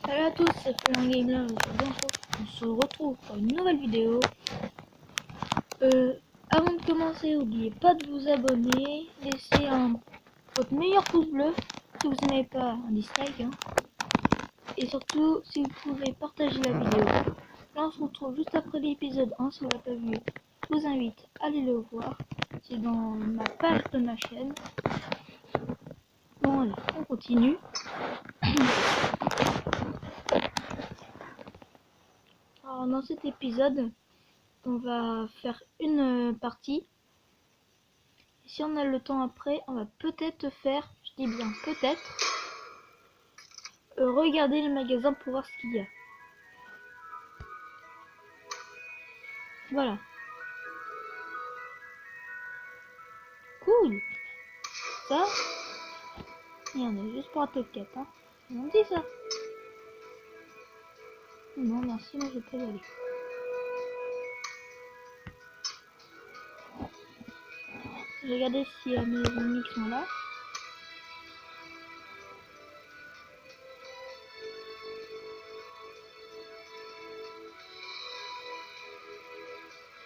Salut à tous, c'est Florent Gamer. Aujourd'hui on se retrouve pour une nouvelle vidéo. Avant de commencer, n'oubliez pas de vous abonner, laissez votre meilleur pouce bleu. Si vous n'aimez pas, un dislike, hein. Et surtout, si vous pouvez partager la vidéo. Là on se retrouve juste après l'épisode 1. Si vous l'avez pas vu, je vous invite à aller le voir. C'est dans ma page de ma chaîne. Bon allez, on continue. Alors dans cet épisode, on va faire une partie. Si on a le temps après, on va peut-être faire, je dis bien peut-être, regarder le magasin pour voir ce qu'il y a. Voilà. Cool. Ça, il y en a juste pour un top 4. Hein. On dit ça. Non, merci, moi je peux y aller. Je vais regarder si mes amis sont là.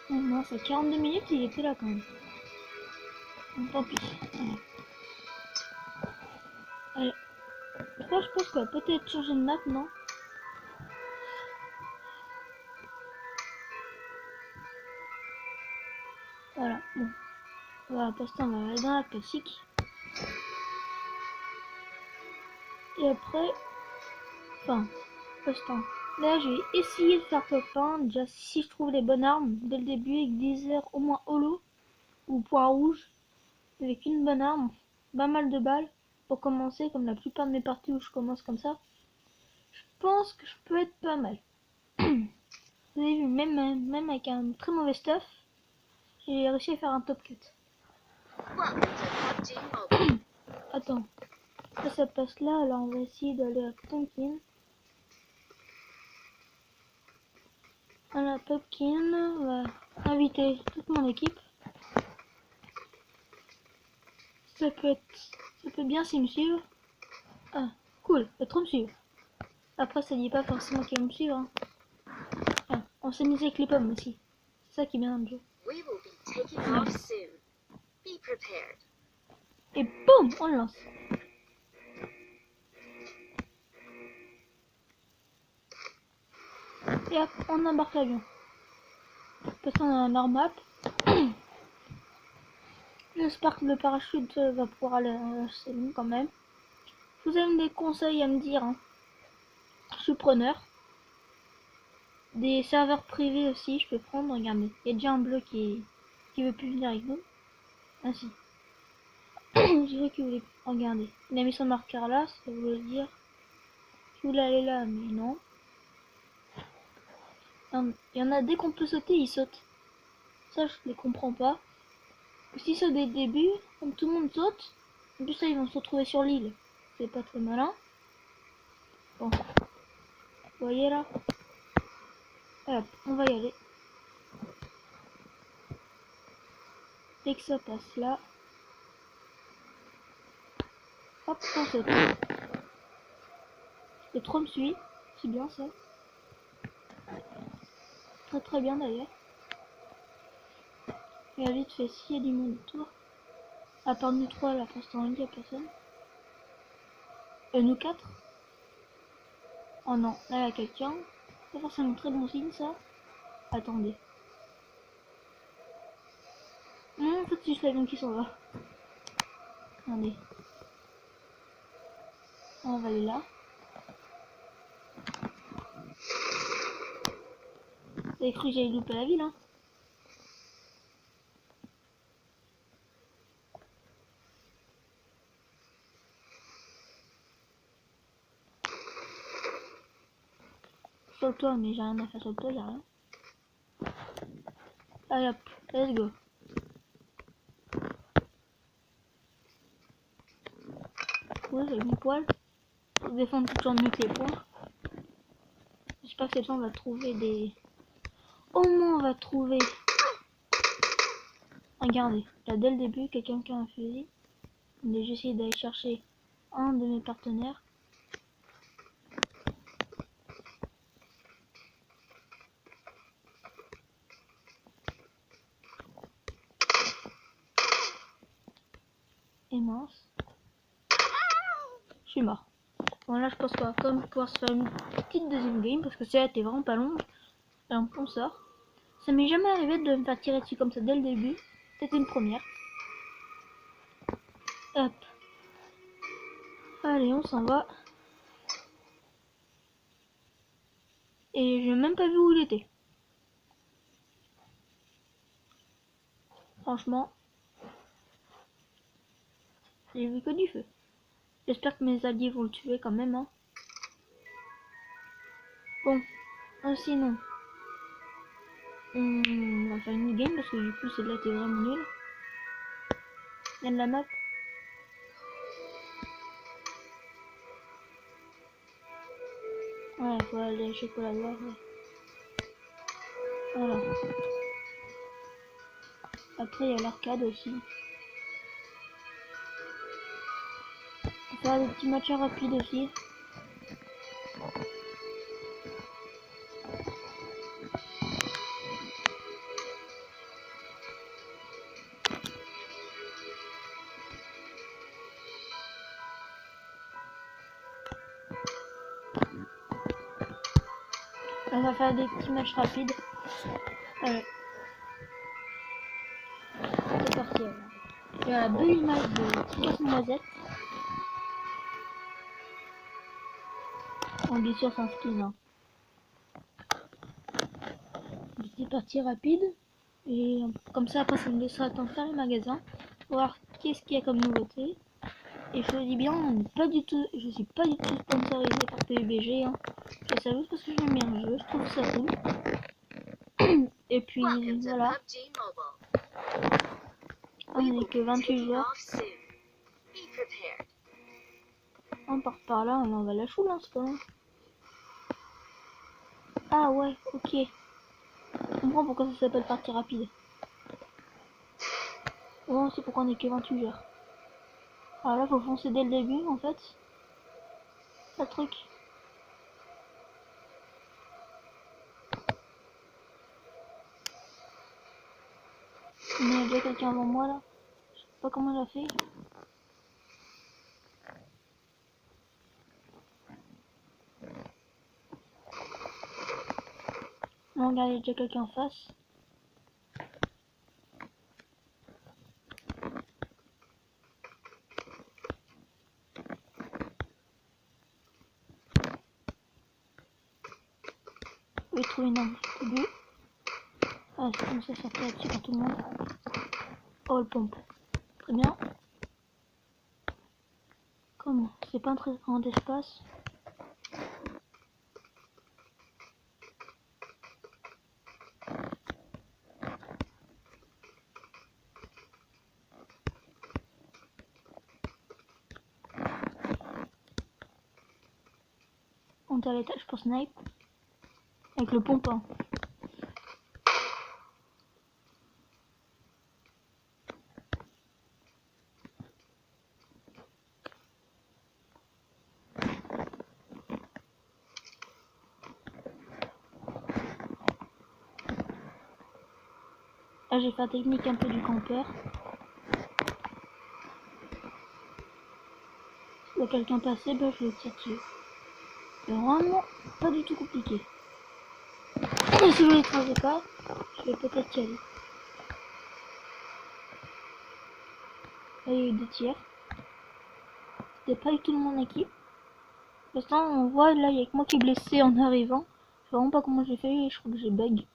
Oh non, ça 42 minutes, il était là quand même. Donc, tant pis. Allez. Je pense qu'on va peut-être changer de map, non? Voilà, bon. Voilà, pour l'instant, on va aller dans la classique. Et après, enfin, l'instant. Là, je vais essayer de faire top 1. Déjà, si je trouve les bonnes armes dès le début, avec des airs au moins holo ou point rouge, avec une bonne arme, pas mal de balles pour commencer, comme la plupart de mes parties où je commence comme ça. Je pense que je peux être pas mal. Vous avez vu, même avec un très mauvais stuff, j'ai réussi à faire un top 4. Attends, ça passe là, alors on va essayer d'aller à Pumpkin. À la Pumpkin, on va inviter toute mon équipe. Ça peut bien s'ils me suivent. Ah, cool, faut trop me suivre. Après, ça dit pas forcément qu'ils vont me suivre. Hein. Ah, on s'est mis avec les pommes aussi. C'est ça qui est bien dans le jeu. Et boum, on le lance. Et hop, on embarque l'avion. Parce qu'on a un hors-map. J'espère que le parachute va pouvoir aller. C'est bon quand même. Si vous avez des conseils à me dire, hein, je suis preneur. Des serveurs privés aussi, je peux prendre. Regardez, il y a déjà un bleu qui veut plus venir avec nous. Ah si. J'ai vu qu'il voulait. Regardez, il a mis son marqueur là, ça veut dire qu'il voulait aller là, mais non. Il y en a dès qu'on peut sauter, ils sautent. Ça, je les comprends pas. Si c'est dès le début, comme tout le monde saute, en plus là ils vont se retrouver sur l'île. C'est pas très malin. Bon. Vous voyez là? Hop, on va y aller. Dès que ça passe là. Hop, on saute. Le trop me suit. C'est bien ça. Très très bien d'ailleurs. Et vite fait, s'il y a du monde autour. À part nous trois là, pour l'instant il n'y a personne. Nous quatre. Oh non, là il y a quelqu'un. C'est forcément très bon signe ça. Attendez. En fait c'est juste l'avion qui s'en va. Attendez. On va aller là. Vous avez cru que j'allais louper la ville, hein? Sur le toit, mais j'ai rien à faire sur le toit, j'ai rien. Allez hop, let's go. Ouais, j'ai mon poil. Pour défendre toujours mieux que les points. J'espère que cette fois on va trouver des... Au moins on va trouver... Regardez, là dès le début, quelqu'un qui a un fusil. J'ai essayé d'aller chercher un de mes partenaires. Et mince. Je suis mort. Bon là je pense qu'on va quand même pouvoir se faire une petite deuxième game parce que celle-là était vraiment pas longue. Alors on sort. Ça m'est jamais arrivé de me faire tirer dessus comme ça dès le début. C'était une première. Hop. Allez, on s'en va. Et j'ai même pas vu où il était. Franchement. J'ai vu que du feu. J'espère que mes alliés vont le tuer quand même. Hein. Bon. Sinon. On va faire une game parce que du coup celle-là était vraiment nulle. Il y a de la map. Ouais, faut aller chocolat noir. Ouais. Voilà. Après, il y a l'arcade aussi. On va faire des petits matchs rapides aussi. On va faire des petits matchs rapides. Allez. C'est parti. Alors. Il y a 2 images de casse-noisette. On est sûr sans skin. Hein. Petite partie rapide. Et comme ça, après, ça me laissera le temps de faire les magasins. Voir qu'est-ce qu'il y a comme nouveauté. Et je le dis bien, je suis pas du tout sponsorisé par PUBG. Hein. Je fais ça juste parce que j'aime bien le jeu. Je trouve ça cool. Et puis voilà. On n'est que 28 joueurs. On part par là, on va la choule en ce moment. Ah ouais, ok. Je comprends pourquoi ça s'appelle partie rapide. Bon, c'est pourquoi on est que 28 joueurs. Alors là, faut foncer dès le début en fait. C'est le truc. Mais il y a déjà quelqu'un avant moi là. Je sais pas comment il a fait. Non, regarde, il y a déjà quelqu'un en face. Oui, trouver une arme au début. Ah, c'est comme ça, ça fait là-dessus pour tout le monde. Oh, le pompe. Très bien. Comment? C'est pas un très grand espace. On est à l'étage pour snipe. Avec le pompon. Là, j'ai fait la technique un peu du campeur. Si y a quelqu'un passer, bah, je le tire dessus. C'est vraiment pas du tout compliqué. Et si je l'écrase pas, je vais peut-être y aller. Là, il y a eu 2 tirs. C'était pas du tout de mon équipe. Pour l'instant, on voit, là, il y a que moi qui est blessé en arrivant. Je sais vraiment pas comment j'ai fait, je crois que j'ai bug.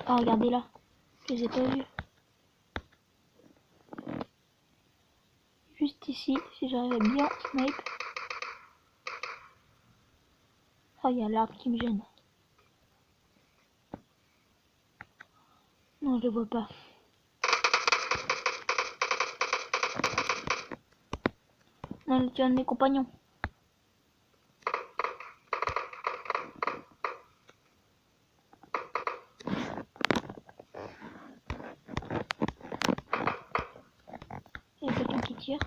Ah, regardez là. Je les ai pas vus. Juste ici, si j'arrive à bien snipe. Ah, il y a l'arbre qui me gêne. Non, je le vois pas. Non, tu es un de mes compagnons. Il y a quelqu'un qui tire.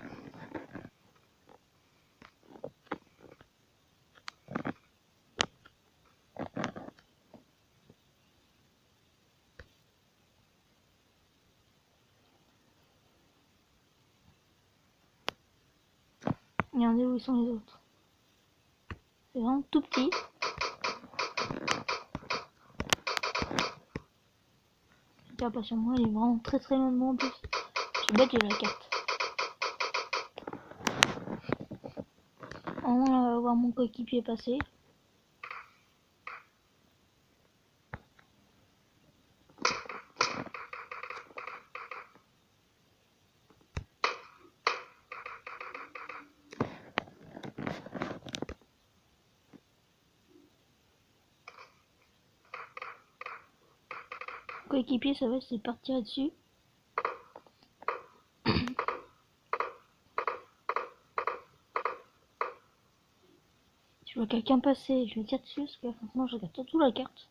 Regardez où sont les autres. C'est vraiment tout petit. Tiens, pas sur moi, il est vraiment très très loin de moi en plus. Je suis bête, j'ai la carte. On va voir mon coéquipier passer. Coéquipier, ça va, c'est partir dessus. Je vois quelqu'un passer, je vais tirer dessus parce que franchement je regarde surtout la carte.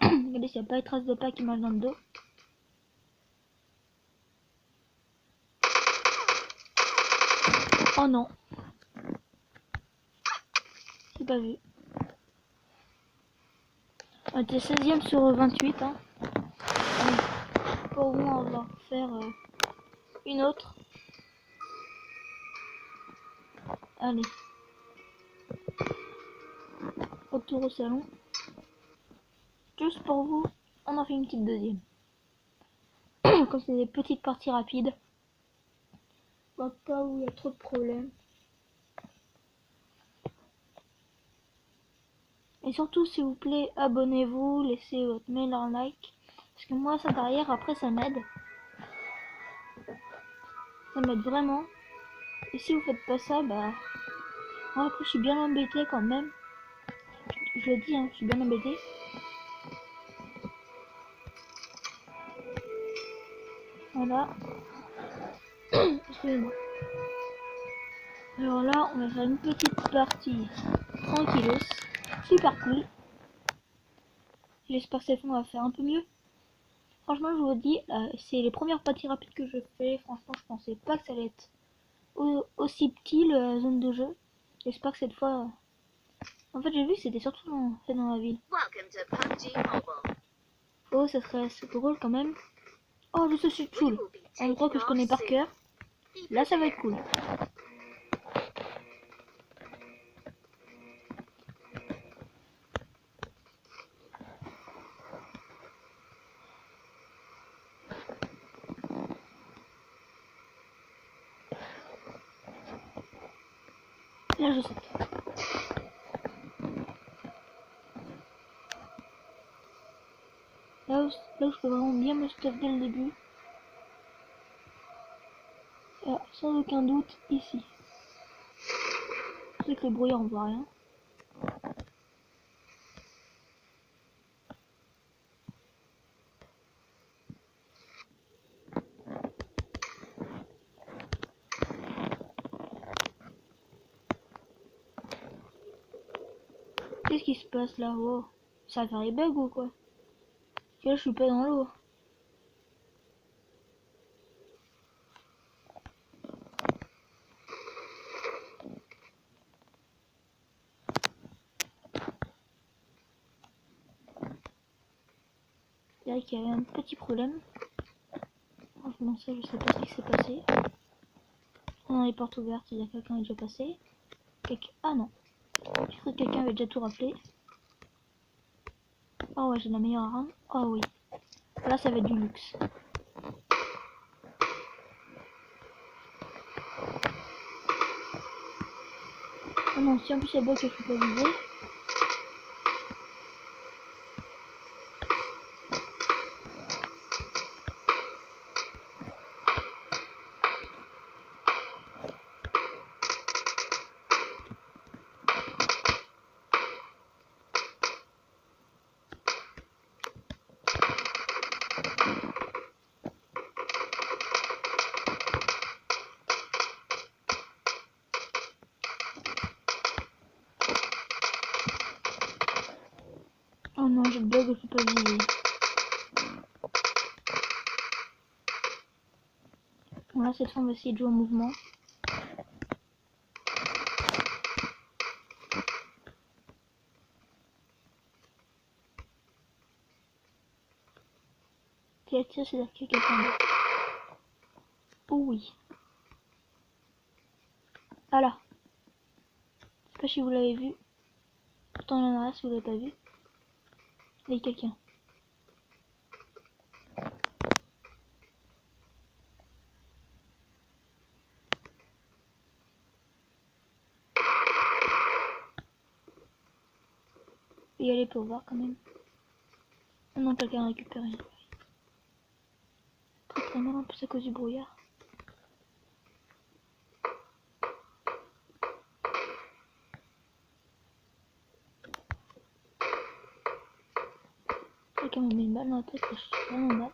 Regardez s'il n'y a pas de traces de pas qui marchent dans le dos. Oh non, j'ai pas vu. On était 16ème sur 28. Hein. Pour moi, on va faire une autre. Allez. Retour au salon. Juste pour vous, on en fait une petite deuxième. Comme c'est des petites parties rapides. Pas où il y a trop de problèmes. Et surtout, s'il vous plaît, abonnez-vous, laissez votre mail en like. Parce que moi, ça derrière, après, ça m'aide. Ça m'aide vraiment. Et si vous faites pas ça, bah... Moi, après, je suis bien embêté quand même. Je le dis, hein, je suis bien embêté. Voilà. Excusez-moi. Alors là, on va faire une petite partie tranquillos. Super cool. J'espère que cette fois, on va faire un peu mieux. Franchement, je vous dis, c'est les premières parties rapides que je fais. Franchement, je pensais pas que ça allait être aussi petit, la zone de jeu. J'espère que cette fois... En fait, j'ai vu que c'était surtout fait dans la ville. Oh, ça serait assez drôle quand même. Oh, je suis cool. Un endroit que je connais par cœur. Là, ça va être cool. Là, je saute. Là où je peux vraiment bien me stuff dès le début. Sans aucun doute, ici. Avec le brouillard, on voit rien. Qu'est-ce qui se passe là-haut? Ça va faire les bugs ou quoi? Parce que là, je suis pas dans l'eau. C'est vrai qu'il y avait un petit problème. Franchement, ça, je sais pas ce qui s'est passé. On a les portes ouvertes, il y a quelqu'un qui est déjà passé. Ah non. J'ai cru que quelqu'un avait déjà tout rappelé. Oh ouais, j'ai la meilleure arme. Oh oui. Là, ça va être du luxe. Oh non, si en plus il y a bug que je peux pas viser. Oh non, j'ai le bug, je peux pas viser. Bon là, cette fois, on va essayer de jouer en mouvement. Qui attire, c'est-à-dire qu'il y a quelqu'un d'autre. Oh oui. Ah là. Je sais pas si vous l'avez vu. Pourtant, il y en a si vous l'avez pas vu. Il y a quelqu'un. Y aller pour voir quand même. Non, quelqu'un a récupéré. Très très mal en plus à cause du brouillard. Quelqu'un m'a mis une balle dans la tête, je suis vraiment mal.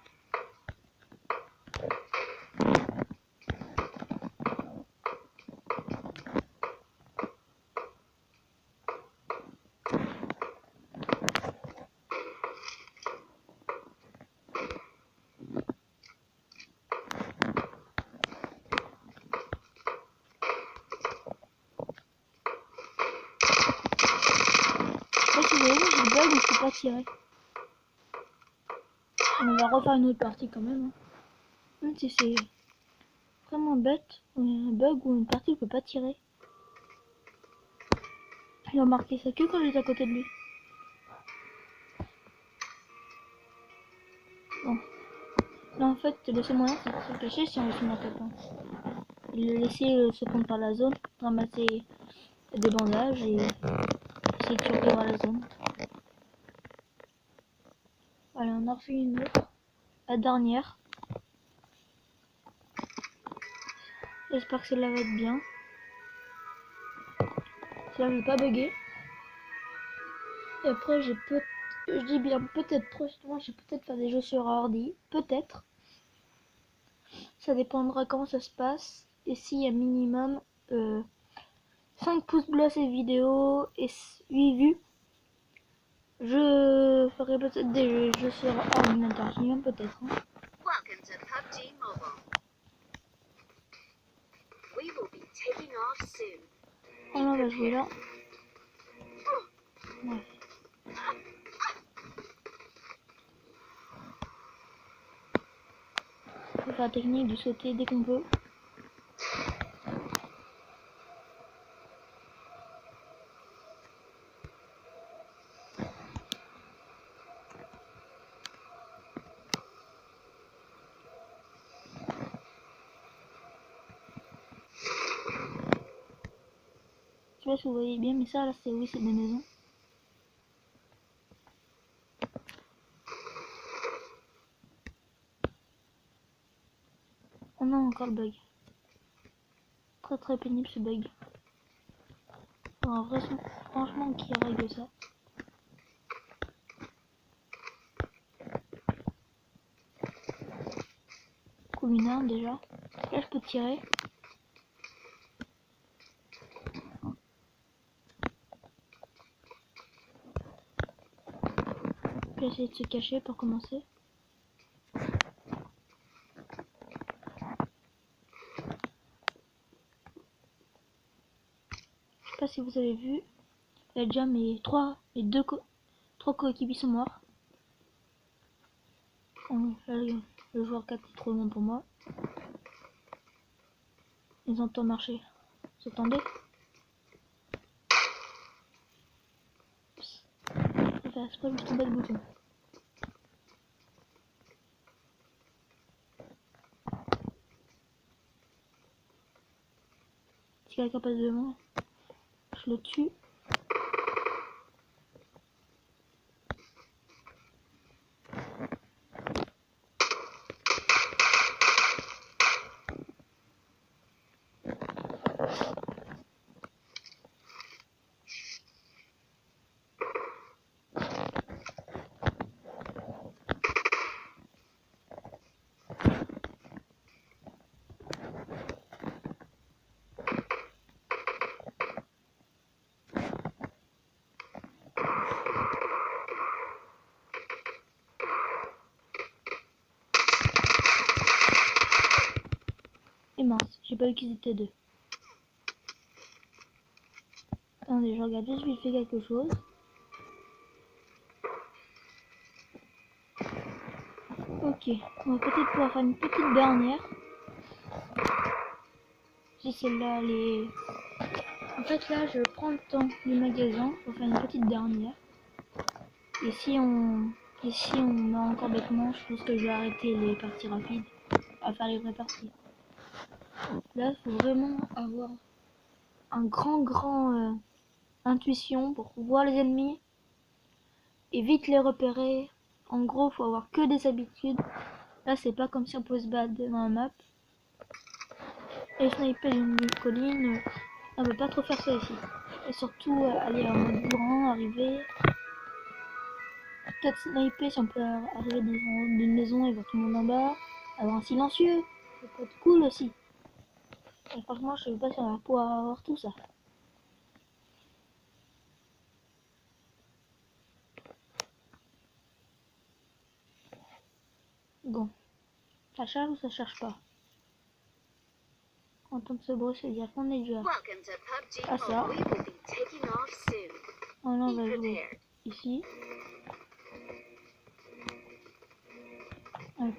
Je sais pas si vous avez vu, j'ai le bug où je peux pas tirer. On va refaire une autre partie quand même. Hein. Même si c'est vraiment bête, il y a un bug où une partie où on peut pas tirer. Il a remarqué ça que quand j'étais à côté de lui. Bon. Là en fait, le seul moyen c'est de se cacher si on veut finir quelqu'un. Le laisser se prendre par la zone, ramasser des bandages et essayer de survivre à la zone. Voilà, on a refait une autre. La dernière. J'espère que celle-là va être bien. Celle-là je vais pas bugger. Et après je dis bien peut-être prochainement je vais peut-être faire des jeux sur ordi. Peut-être. Ça dépendra comment ça se passe. Et s'il y a minimum 5 pouces bleus à cette vidéo et 8 vues, je ferai peut-être des jeux sur ordinateur. Peut-être. Hein. Welcome to PUBG Mobile. We will be taking off soon. Alors on va jouer là. Ouais. On va faire la technique du sauter dès qu'on peut. Je sais pas si vous voyez bien, mais ça là c'est oui c'est des maisons. On a encore le bug. Très très pénible ce bug. Alors, franchement qui règle ça. Comme une arme déjà. Là je peux tirer. Je vais essayer de se cacher pour commencer. Je sais pas si vous avez vu. Là déjà mes trois coéquipiers sont morts. Bon, là, le joueur 4 est trop loin pour moi. Ils entendent marcher. Vous entendez? C'est pas, je me suis tombé le bouton. Si quelqu'un passe devant moi, je le tue. Et mince, j'ai pas vu qu'ils étaient deux. Attendez, je regarde juste vite fait quelque chose. Ok, on va peut-être pouvoir faire une petite dernière. Si celle-là, elle est En fait là je prends le temps du magasin pour faire une petite dernière. Et si on meurt encore bêtement, je pense que je vais arrêter les parties rapides à faire les vraies parties. Là il faut vraiment avoir un grand intuition pour voir les ennemis et vite les repérer. En gros faut avoir que des habitudes. Là c'est pas comme si on pouvait se battre dans la map. Et sniper une colline, on peut pas trop faire ça ici. Et surtout aller en mode bourrin, arriver. Peut-être sniper si on peut arriver d'une maison et voir tout le monde en bas. Avoir un silencieux, ça peut être cool aussi. Et franchement je sais pas si on va pouvoir avoir tout ça. Bon, ça charge ou ça charge pas? En temps de se brosser, dire qu'on est déjà. Welcome to PUBG Ah ça. Mobile. We will be taking off soon. Oh là on Be va jouer prepared. ici. Hop.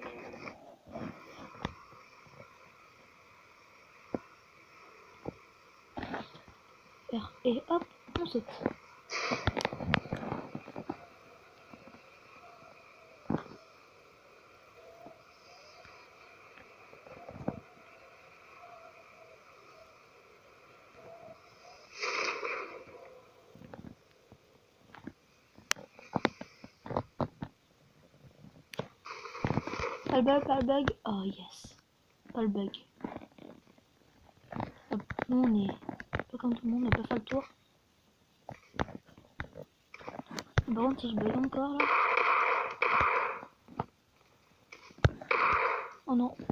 R et hop, on saute. Pas le bug. Oh yes. Pas le bug. Hop, nous on est pas comme tout le monde, on n'a pas fait le tour. Par contre si je bug encore là. Oh non, ça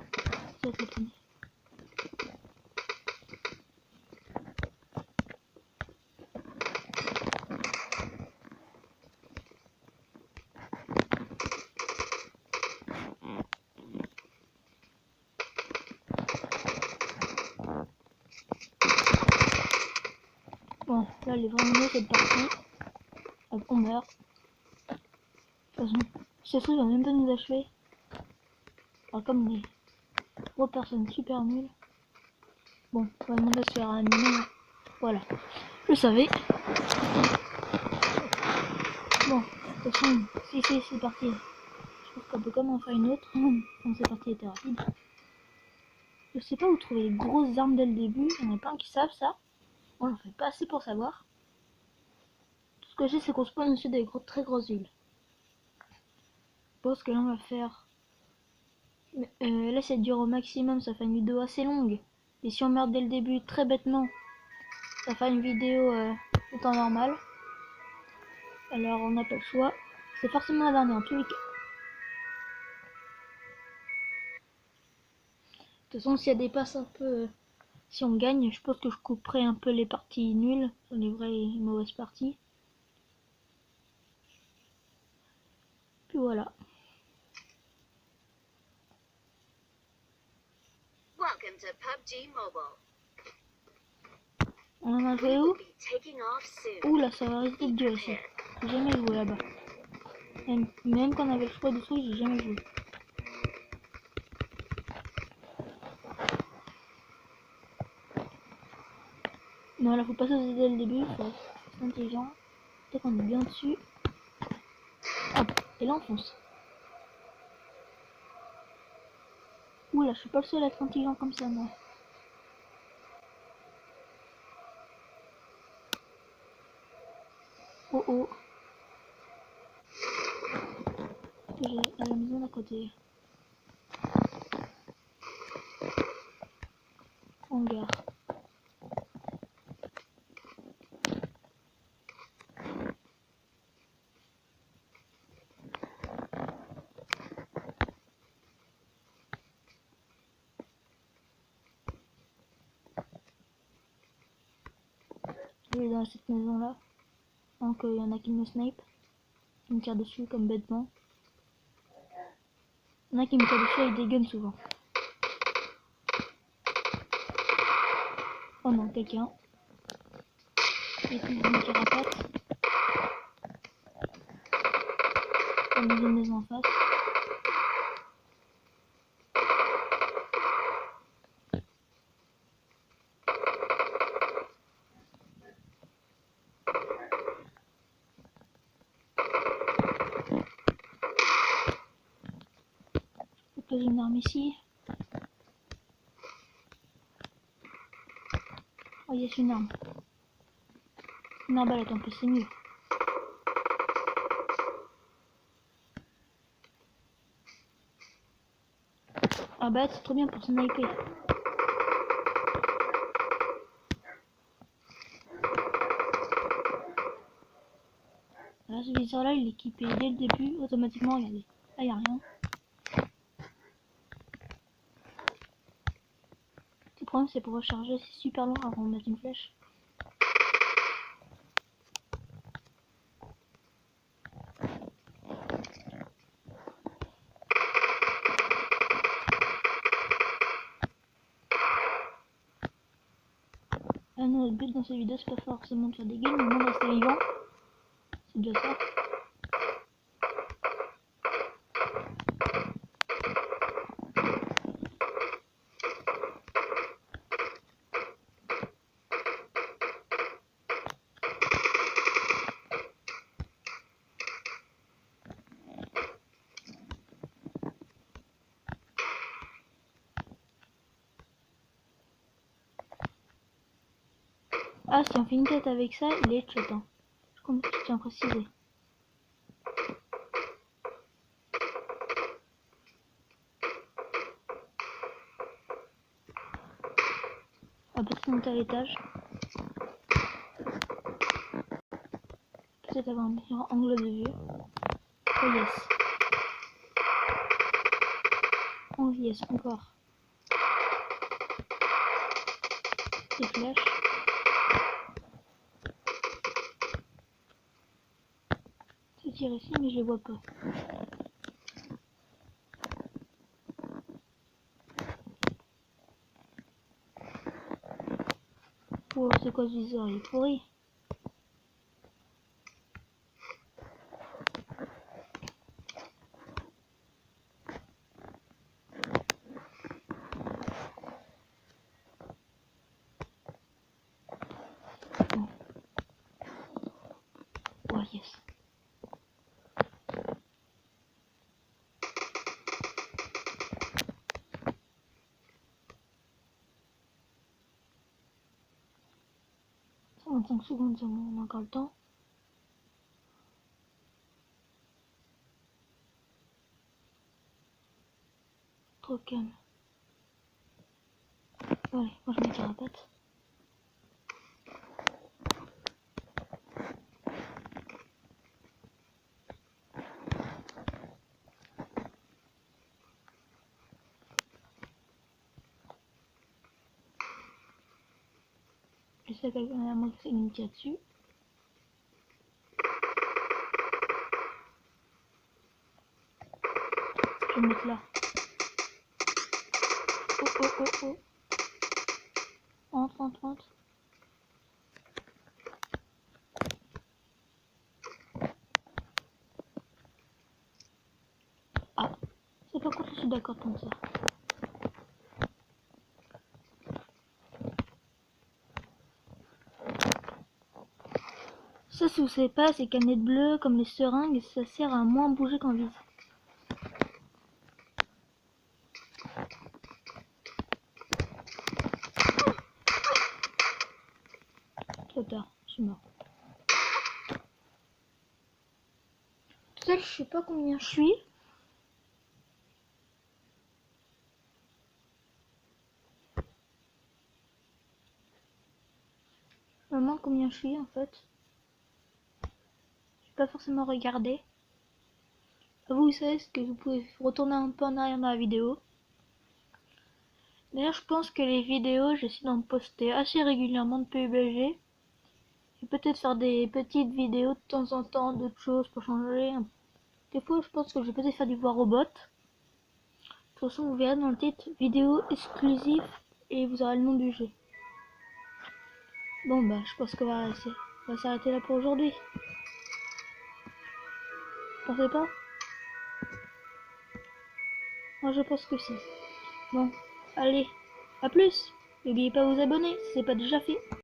va être le premier. Bon, là elle est vraiment mieux cette partie. Hop, on meurt. De toute façon, si ça se trouve, il va même pas nous achever. Alors comme des gros personnes super nulles. Bon, on va demander à se faire un minimum. Voilà, je savais. Bon, de toute façon, si c'est parti. Je pense qu'on peut quand même en faire une autre. Comme cette partie était rapide. Je sais pas où trouver les grosses armes dès le début. Il y en a plein qui savent ça. Moi j'en fais pas assez pour savoir. Tout ce que je sais c'est qu'on spawn aussi des très grosses villes. Je pense que là on va faire. Là ça dure au maximum, ça fait une vidéo assez longue. Et si on meurt dès le début très bêtement, ça fait une vidéo au temps normal. Alors on n'a pas le choix. C'est forcément la dernière en tous les cas. De toute façon s'il y a des passes un peu. Si on gagne, je pense que je couperai un peu les parties nulles, les vraies mauvaises parties. Puis voilà. Welcome to PUBG Mobile. On en a We joué où? will be taking off soon. Ouh là, ça va risquer de Be dur aussi. prepared. J'ai jamais joué là-bas. Même quand on avait le choix de trucs, j'ai jamais joué. Non, là faut pas sauter dès le début, faut être intelligent. Peut-être qu'on est bien dessus. Hop, et là on fonce. Ouh là, je suis pas le seul à être intelligent comme ça, moi. Oh oh. J'ai à la maison d'à côté. Hangar. Je vais dans cette maison là. Donc il y en a qui me snipe. Qui me tire dessus comme bêtement. Il y en a qui me tire dessus avec des guns souvent. Oh non, quelqu'un. Et puis une carapate. Dans une maison en face. Pose une arme ici. Oh yes, une arme. Une arbalète en plus, c'est mieux. Ah bah c'est trop bien pour sniper. Là, ce viseur là il est équipé dès le début automatiquement, regardez. Là y a rien. Le problème c'est pour recharger, c'est super long avant de mettre une flèche. Ah non, le but dans cette vidéo c'est pas forcément de faire des games, mais au moins de rester vivant. C'est déjà ça. Ah, si on fait une tête avec ça, il est headshot. Hein. Je tiens à préciser. On va peut-être monter à l'étage. Peut-être avoir un meilleur angle de vue. Oh yes. Oh yes, encore. Des flèches. Je tire ici, mais je les vois pas. Oh, c'est quoi ce viseur? Il est pourri. Bon. Oh yes. Ça 25 secondes, on a encore le temps. Trop calme. Allez, moi je mets carapate. Je sais qu'à moi c'est une tire dessus. Je vais me mettre là. Oh oh oh oh. Entre. Ah, c'est pas contre, je suis d'accord comme ça. Ça, si vous savez pas, c'est canettes bleues comme les seringues, ça sert à moins bouger qu'en vise. Trop tard, je suis mort. Tout seul, je sais pas combien je suis. Je me demande combien je suis en fait. Je vais pas forcément regarder. Vous savez ce que vous pouvez retourner un peu en arrière dans la vidéo. D'ailleurs, je pense que les vidéos, j'essaie d'en poster assez régulièrement de PUBG. Et peut-être faire des petites vidéos de temps en temps, d'autres choses pour changer. Des fois, je pense que je vais peut-être faire du voix robot. De toute façon, vous verrez dans le titre vidéo exclusive et vous aurez le nom du jeu. Bon, bah, je pense qu'on va s'arrêter là pour aujourd'hui. Vous pensez pas? Moi, je pense que si. Bon, allez, à plus. N'oubliez pas de vous abonner si ce n'est pas déjà fait.